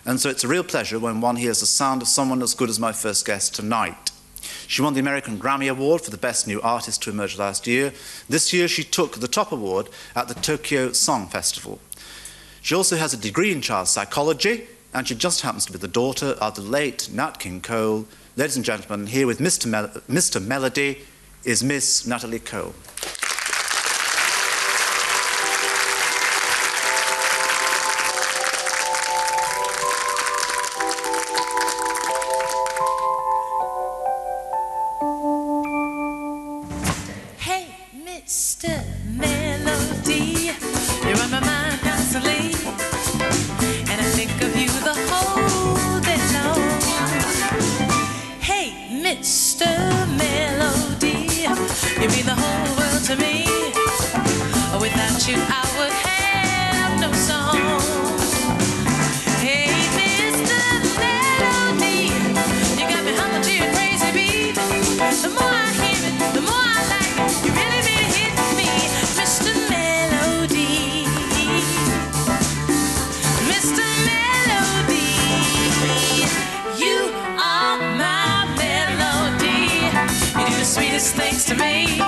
And so it's a real pleasure when one hears the sound of someone as good as my first guest tonight. She won the American Grammy Award for the Best New Artist to emerge last year. This year she took the top award at the Tokyo Song Festival. She also has a degree in child psychology, and she just happens to be the daughter of the late Nat King Cole. Ladies and gentlemen, here with Mr. Melody is Miss Natalie Cole. Mr. Melody, you're on my mind constantly, and I think of you the whole day long. Hey, Mr. Melody, you mean the whole world to me. Without you, I would have no song. Hey, Mr. Melody, you got me humming to your crazy beat. The more I hear it, the more I like it. You really mean hit me, Mr. Melody. Mr. Melody, you are my melody. You do the sweetest things to me.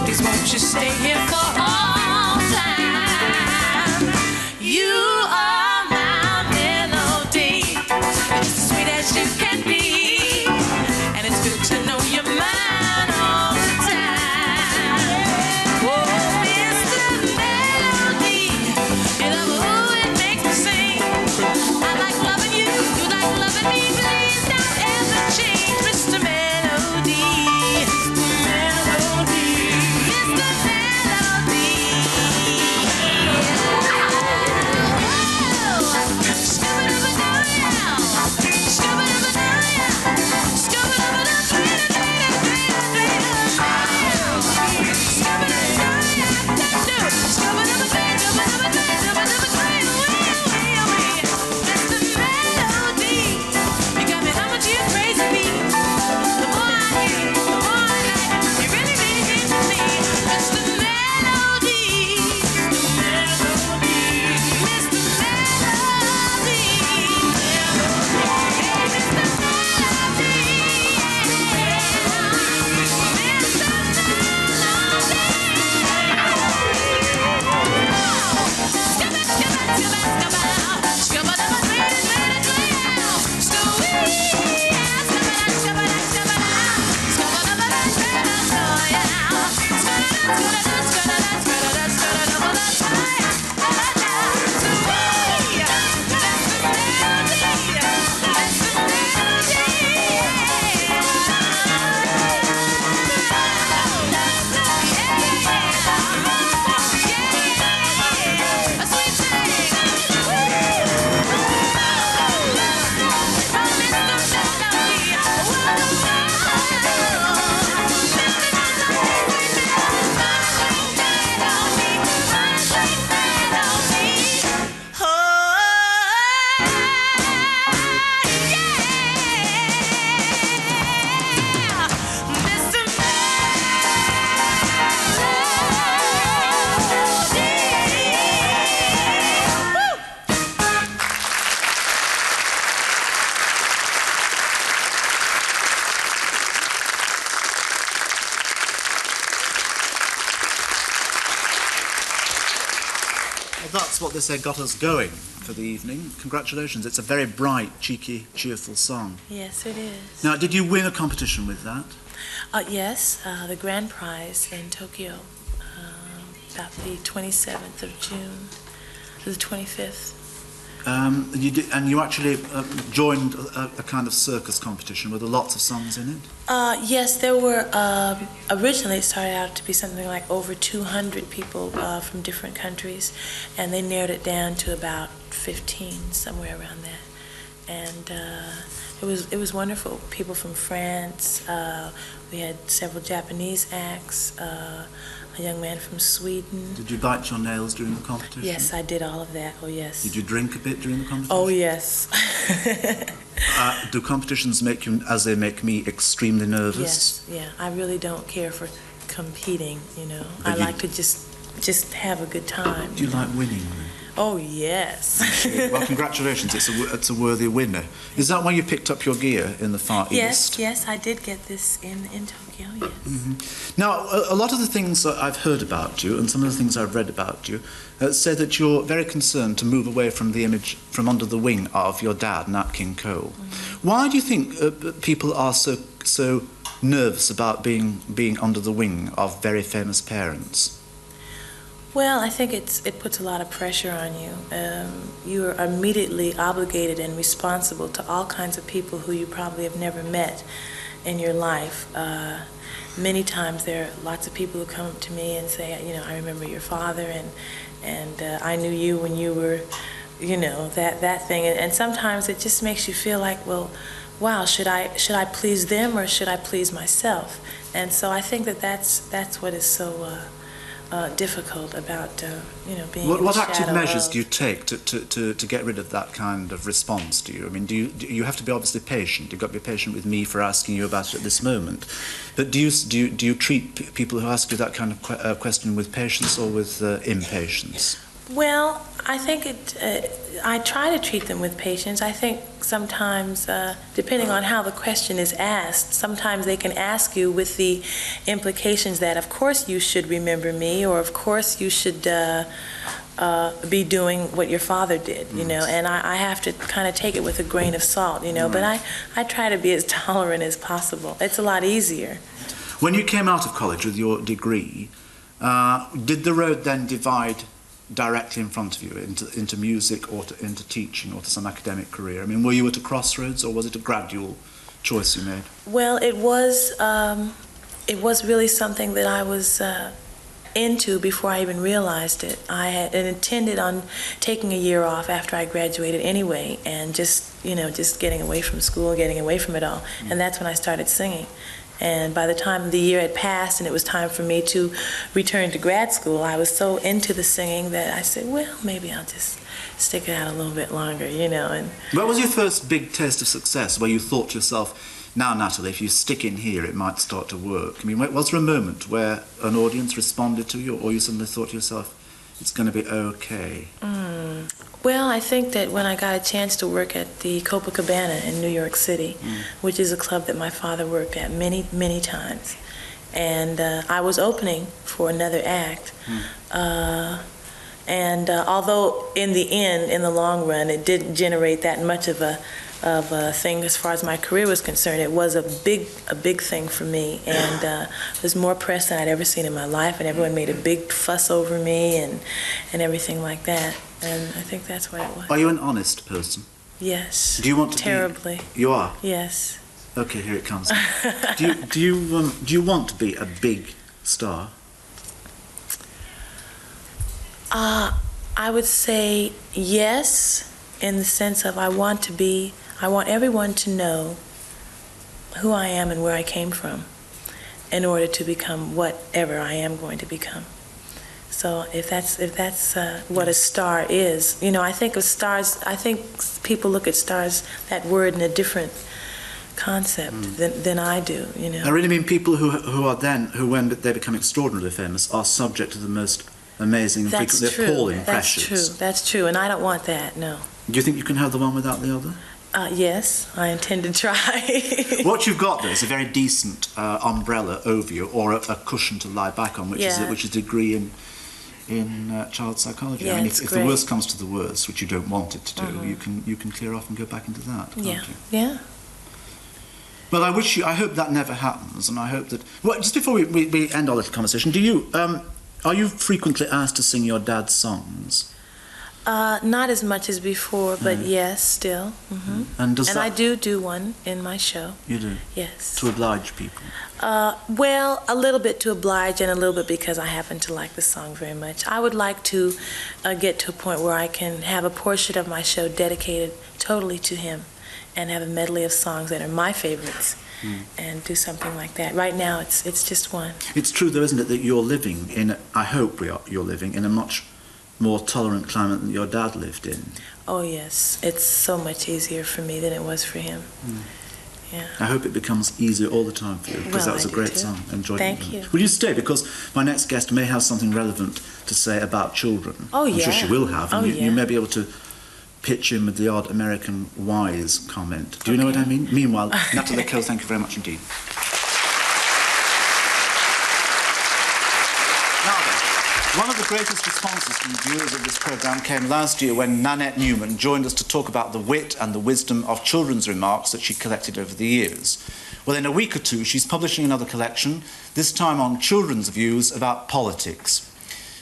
Please won't you stay here for all time? You are my melody. You're just as sweet as you can be, and it's good to know you're mine all the time. Oh, Mr. Melody, you love who it makes me sing. I like loving you, you like loving me. Please don't ever change, Mr. Melody. Melody, Mr. Melody. That's what they say got us going for the evening. Congratulations. It's a very bright, cheeky, cheerful song. Yes, it is. Now, did you win a competition with that? Yes, the grand prize in Tokyo, about the 27th of June, the 25th. You did, and you actually joined a kind of circus competition with lots of songs in it? Yes, there were, originally it started out to be something like over 200 people from different countries, and they narrowed it down to about 15, somewhere around that. And it was wonderful. People from France, we had several Japanese acts, a young man from Sweden. Did you bite your nails during the competition? Yes, I did all of that. Oh, yes. Did you drink a bit during the competition? Oh, yes. Do competitions make you, as they make me, extremely nervous? Yes, yeah. I really don't care for competing, you know. I like to just have a good time. Do you like winning? Oh, yes. Well, congratulations. It's a worthy winner. Is that why you picked up your gear in the Far East? Yes, I did get this in Tokyo, yes. Mm-hmm. Now, a lot of the things that I've heard about you and some of the things I've read about you say that you're very concerned to move away from the image from under the wing of your dad, Nat King Cole. Mm-hmm. Why do you think people are so nervous about being under the wing of very famous parents? Well, I think it puts a lot of pressure on you. You are immediately obligated and responsible to all kinds of people who you probably have never met in your life. Many times there are lots of people who come up to me and say, I remember your father, and I knew you when you were, that thing. And sometimes it just makes you feel like, well, wow, should I please them or should I please myself? And so I think that's what is so difficult about being. What active measures do you take to get rid of that kind of response? Do you? I mean, do you have to be obviously patient? You've got to be patient with me for asking you about it at this moment. But do you treat people who ask you that kind of question with patience or with impatience? Well, I think I try to treat them with patience. I think sometimes, depending on how the question is asked, sometimes they can ask you with the implications that, of course, you should remember me, or of course, you should be doing what your father did, and I have to kind of take it with a grain of salt, but I try to be as tolerant as possible. It's a lot easier. When you came out of college with your degree, did the road then divide directly in front of you into music or into teaching or to some academic career? I mean, were you at a crossroads or was it a gradual choice you made? Well, it was really something that I was into before I even realized it. I had intended on taking a year off after I graduated anyway, and just getting away from school, getting away from it all. And that's when I started singing. And by the time the year had passed and it was time for me to return to grad school, I was so into the singing that I said, well, maybe I'll just stick it out a little bit longer, And what was your first big taste of success where you thought to yourself, now, Natalie, if you stick in here, it might start to work? I mean, was there a moment where an audience responded to you, or you suddenly thought to yourself, it's going to be okay? Well, I think that when I got a chance to work at the Copacabana in New York City, which is a club that my father worked at many, many times, and I was opening for another act, and although in the end, in the long run, it didn't generate that much of a thing as far as my career was concerned, it was a big thing for me, and it was more press than I'd ever seen in my life, and everyone made a big fuss over me and everything like that, and I think that's what it was. Are you an honest person? Yes. Do you want to terribly. You are? Yes. Okay, here it comes. do you want to be a big star? I would say yes, in the sense of I want everyone to know who I am and where I came from in order to become whatever I am going to become. So if that's what a star is, I think of stars, I think people look at stars, that word, in a different concept than I do, I really mean people who when they become extraordinarily famous are subject to the most amazing and frequently appalling pressures. That's true, and I don't want that, no. Do you think you can have the one without the other? Yes, I intend to try. What you've got there is a very decent umbrella over you, or a cushion to lie back on, which is a degree in child psychology. Yeah, I mean, if great. the worst comes to the worst, which you don't want it to do, you can clear off and go back into that, can't you? Yeah. Well, I hope that never happens, and I hope that. Well, just before we end our little conversation, are you frequently asked to sing your dad's songs? Not as much as before, but yes, still. Mm-hmm. And I do one in my show. You do? Yes. To oblige people? Well, a little bit to oblige and a little bit because I happen to like the song very much. I would like to get to a point where I can have a portion of my show dedicated totally to him and have a medley of songs that are my favorites and do something like that. Right now, it's just one. It's true, though, isn't it, that you're living in, you're living in a much more tolerant climate than your dad lived in? Oh, yes. It's so much easier for me than it was for him. Yeah. I hope it becomes easier all the time for you, because that was a great song. Enjoyed it. Thank you. Will you stay? Because my next guest may have something relevant to say about children. Oh, I'm sure yeah. she will have. And Oh, you yeah. may be able to pitch in with the odd American wise comment. Do you know what I mean? Meanwhile, Natalie Cole, thank you very much indeed. Now then, one of the greatest responses from viewers of this programme came last year when Nanette Newman joined us to talk about the wit and the wisdom of children's remarks that she collected over the years. Well, in a week or two, she's publishing another collection, this time on children's views about politics.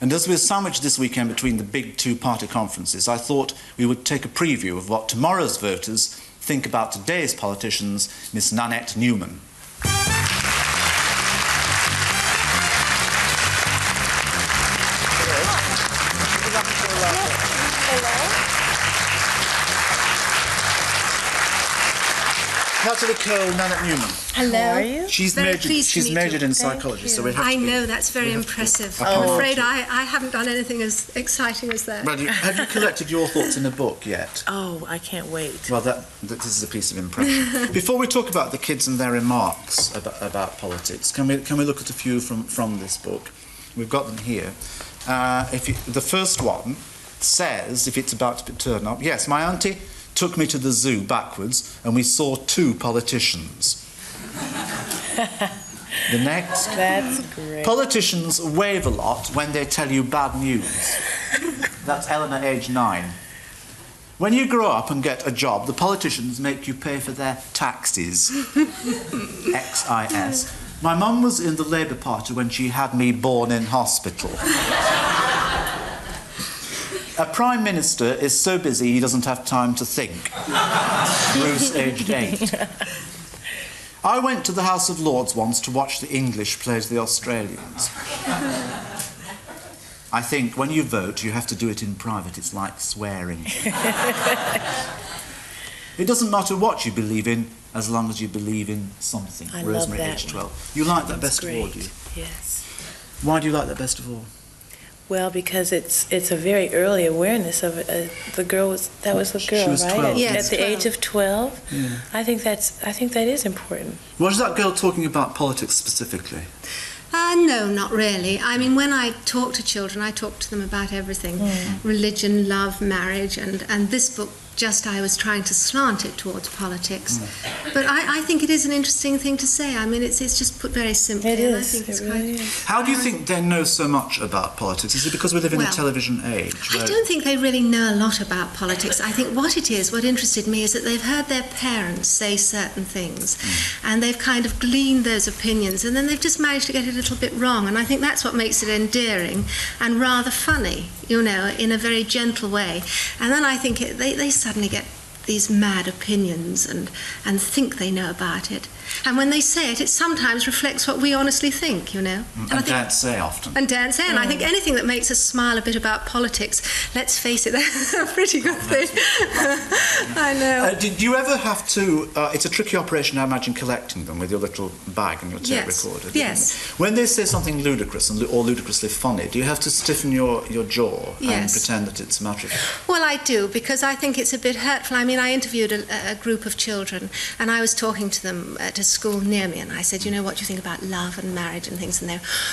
And as we're sandwiched this weekend between the big two party conferences, I thought we would take a preview of what tomorrow's voters think about today's politicians, Miss Nanette Newman. Natalie Cole, Nanette Newman. Hello. How are you? She's Very pleased to she's meet majored you. in Thank psychology, you. so we have I to be- know, that's very impressive. Oh. I'm afraid I haven't done anything as exciting as that. Well, have you collected your thoughts in a book yet? Oh, I can't wait. Well, this is a piece of impression. Before we talk about the kids and their remarks about politics, can we look at a few from this book? We've got them here. The first one says, if it's about to turn up, yes, my auntie took me to the zoo backwards and we saw two politicians. The next, That's great. politicians wave a lot when they tell you bad news. That's Eleanor, age 9. When you grow up and get a job, the politicians make you pay for their taxes. XIS. My mum was in the Labour Party when she had me born in hospital. A Prime Minister is so busy he doesn't have time to think. Bruce, aged 8. I went to the House of Lords once to watch the English play the Australians. I think when you vote, you have to do it in private. It's like swearing. It doesn't matter what you believe in, as long as you believe in something. I Rosemary, love that age one. 12. You like that That's best of all, do great. you? Yes. Why do you like that best of all? Well, because it's a very early awareness of the girl was the girl, She was right? 12. Yes, At the 12. age of 12. Yeah. I think that is important. Was that girl talking about politics specifically? No, not really. I mean, when I talk to children, I talk to them about everything. Religion, love, marriage, and this book, I was trying to slant it towards politics. But I think it is an interesting thing to say. I mean, it's just put very simply. It and is. I think it's It really is. How do you think they know so much about politics? Is it because we live in a Well, television age? I don't think they really know a lot about politics. I think what interested me is that they've heard their parents say certain things and they've kind of gleaned those opinions and then they've just managed to get it a little bit wrong. And I think that's what makes it endearing and rather funny, in a very gentle way. And then I think they suddenly get these mad opinions and think they know about it. And when they say it, it sometimes reflects what we honestly think, And, I And think daren't say often. and dance in. I think anything that makes us smile a bit about politics, let's face it, that's a pretty good thing. I know. Did you ever have to... it's a tricky operation, I imagine, collecting them with your little bag and your tape Yes. recorder. isn't Yes. it? When they say something ludicrous or ludicrously funny, do you have to stiffen your jaw and Yes. pretend that it's a matter of... Well, I do, because I think it's a bit hurtful. I mean, I interviewed a group of children, and I was talking to them at a school near me, and I said, what do you think about love and marriage and things? And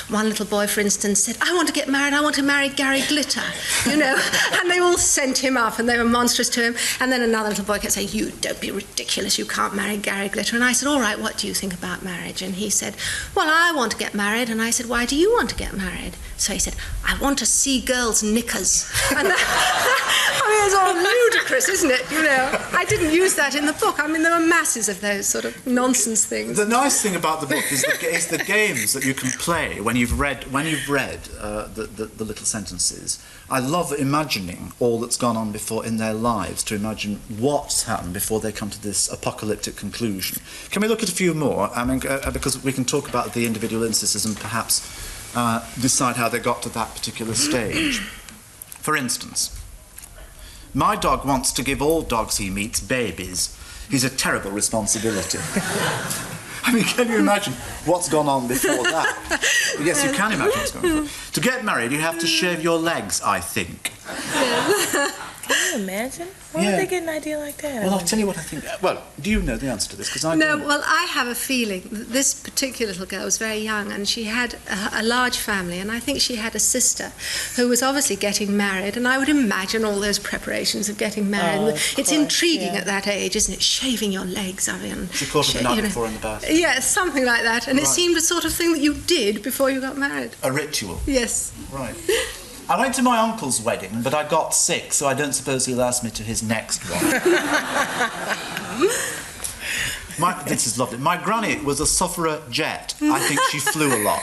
one little boy, for instance, said, I want to get married, I want to marry Gary Glitter, And they all sent him up, and they were monstrous to him. And then another little boy kept saying, you don't be ridiculous, you can't marry Gary Glitter. And I said, all right, what do you think about marriage? And he said, well, I want to get married. And I said, why do you want to get married? So he said, I want to see girls' knickers. And I mean, it's all ludicrous, isn't it? I didn't use that in the book. I mean, there were masses of those sort of nonsense things. The nice thing about the book is the games that you can play when you've read the little sentences. I love imagining all that's gone on before in their lives, to imagine what's happened before they come to this apocalyptic conclusion. Can we look at a few more? I mean, because we can talk about the individual instances and perhaps decide how they got to that particular stage. For instance, my dog wants to give all dogs he meets babies. He's a terrible responsibility. I mean, can you imagine what's gone on before that? Yes, you can imagine what's gone on before. To get married, you have to shave your legs, I think. you imagine? Where Yeah. would they get an idea like that? Well, I'll tell you what I think. Well, do you know the answer to this? Because I No, don't. well, I have a feeling that this particular little girl was very young and she had a large family, and I think she had a sister who was obviously getting married, and I would imagine all those preparations of getting married. Oh, of It's course, intriguing yeah. at that age, isn't it? Shaving your legs, I mean. She caught her the night you know. before in the bath. Yes, something like that. And it Right. seemed a sort of thing that you did before you got married. A ritual. Yes. Right. I went to my uncle's wedding, but I got sick, so I don't suppose he'll ask me to his next one. This is lovely. My granny was a suffragette. I think she flew a lot.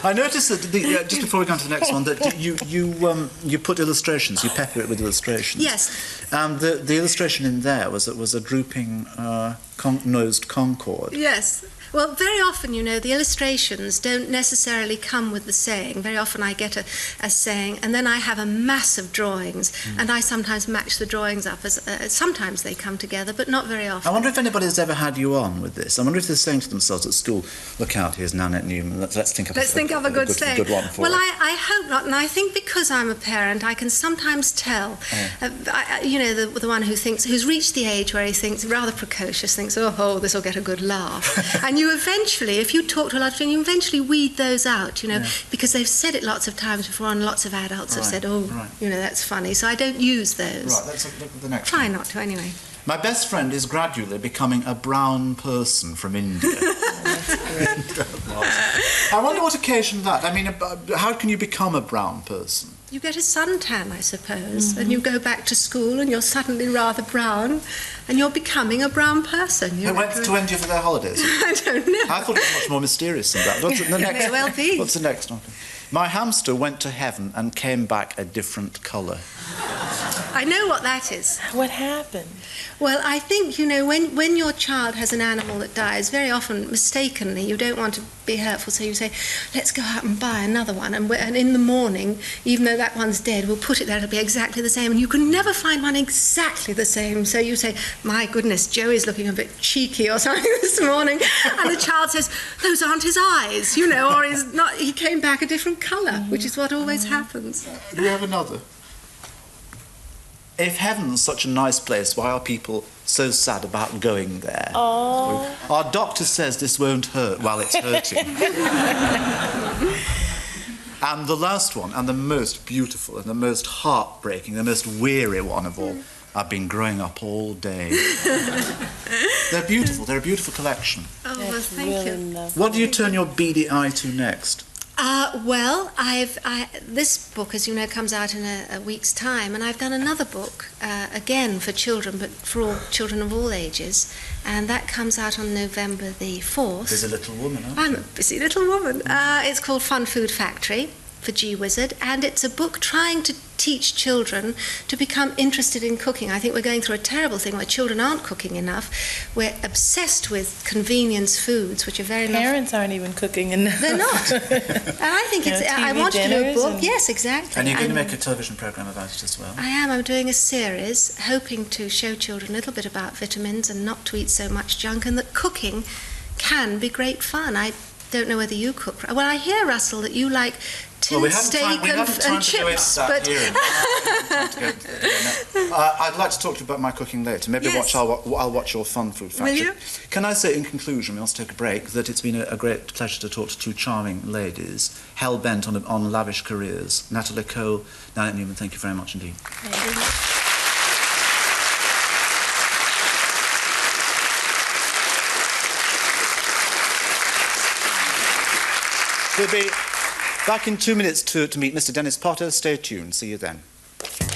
I noticed that just before we go on to the next one, that you put illustrations. You pepper it with illustrations. Yes. And the illustration in there was a drooping nosed Concorde. Yes. Well, very often, you know, the illustrations don't necessarily come with the saying. Very often I get a saying, and then I have a mass of drawings, and I sometimes match the drawings up. Sometimes they come together, but not very often. I wonder if anybody's ever had you on with this. I wonder if they're saying to themselves at school, look out, here's Nanette Newman, let's think of a good saying. Good one for well, her. I hope not, and I think because I'm a parent, I can sometimes tell. You know, the one who's reached the age where he thinks, rather precocious, thinks, oh, this will get a good laugh. And you eventually, if you talk to a lot of children, you eventually weed those out, you know, because they've said it lots of times before, and lots of adults have said, you know, that's funny. So I don't use those. Right, let's look at the next Try one. not to, anyway. My best friend is gradually becoming a brown person from India. I wonder what occasioned that. I mean, how can you become a brown person? You get a suntan, I suppose, and you go back to school and you're suddenly rather brown, and you're becoming a brown person. They went to India for their holidays. I don't know. I thought it was much more mysterious than that. What's the next? May well be. What's the next one? My hamster went to heaven and came back a different colour. I know what that is. What happened? Well, I think, you know, when your child has an animal that dies, very often, mistakenly, you don't want to be hurtful, so you say, let's go out and buy another one, and in the morning, even though that one's dead, we'll put it there, it'll be exactly the same, and you can never find one exactly the same, so you say, my goodness, Joey's looking a bit cheeky or something this morning, and the child says, those aren't his eyes, you know, or he came back a different colour, which is what always happens. Do we have another? If heaven's such a nice place, why are people so sad about going there? Oh. Our doctor says this won't hurt while it's hurting. And the last one, and the most beautiful, and the most heartbreaking, the most weary one of all, I've been growing up all day. They're beautiful. They're a beautiful collection. Oh, well, That's thank really you. lovely. What do you turn your beady eye to next? Well, this book, as you know, comes out in a week's time, and I've done another book, again for children, but for all children of all ages, and that comes out on November the 4th. There's a little woman, aren't I'm a busy little woman. It's called Fun Food Factory for G Wizard, and it's a book trying to teach children to become interested in cooking. I think we're going through a terrible thing where children aren't cooking enough. We're obsessed with convenience foods, which are very Parents aren't even cooking enough. They're not. And I think You know, I TV want to do a dinners book. and- Yes, exactly. And you're going to make a television programme about it as well? I am. I'm doing a series hoping to show children a little bit about vitamins and not to eat so much junk, and that cooking can be great fun. I don't know whether you cook. Well, I hear, Russell, that you like tinned steak and chips, but I'd like to talk to you about my cooking later. Maybe Yes. I'll watch your Fun Food Factory. Will you? Can I say in conclusion, we must take a break, that it's been a great pleasure to talk to two charming ladies, hell-bent on lavish careers. Natalie Cole, Nanette Newman, thank you very much indeed. We'll be back in 2 minutes to meet Mr. Dennis Potter. Stay tuned. See you then.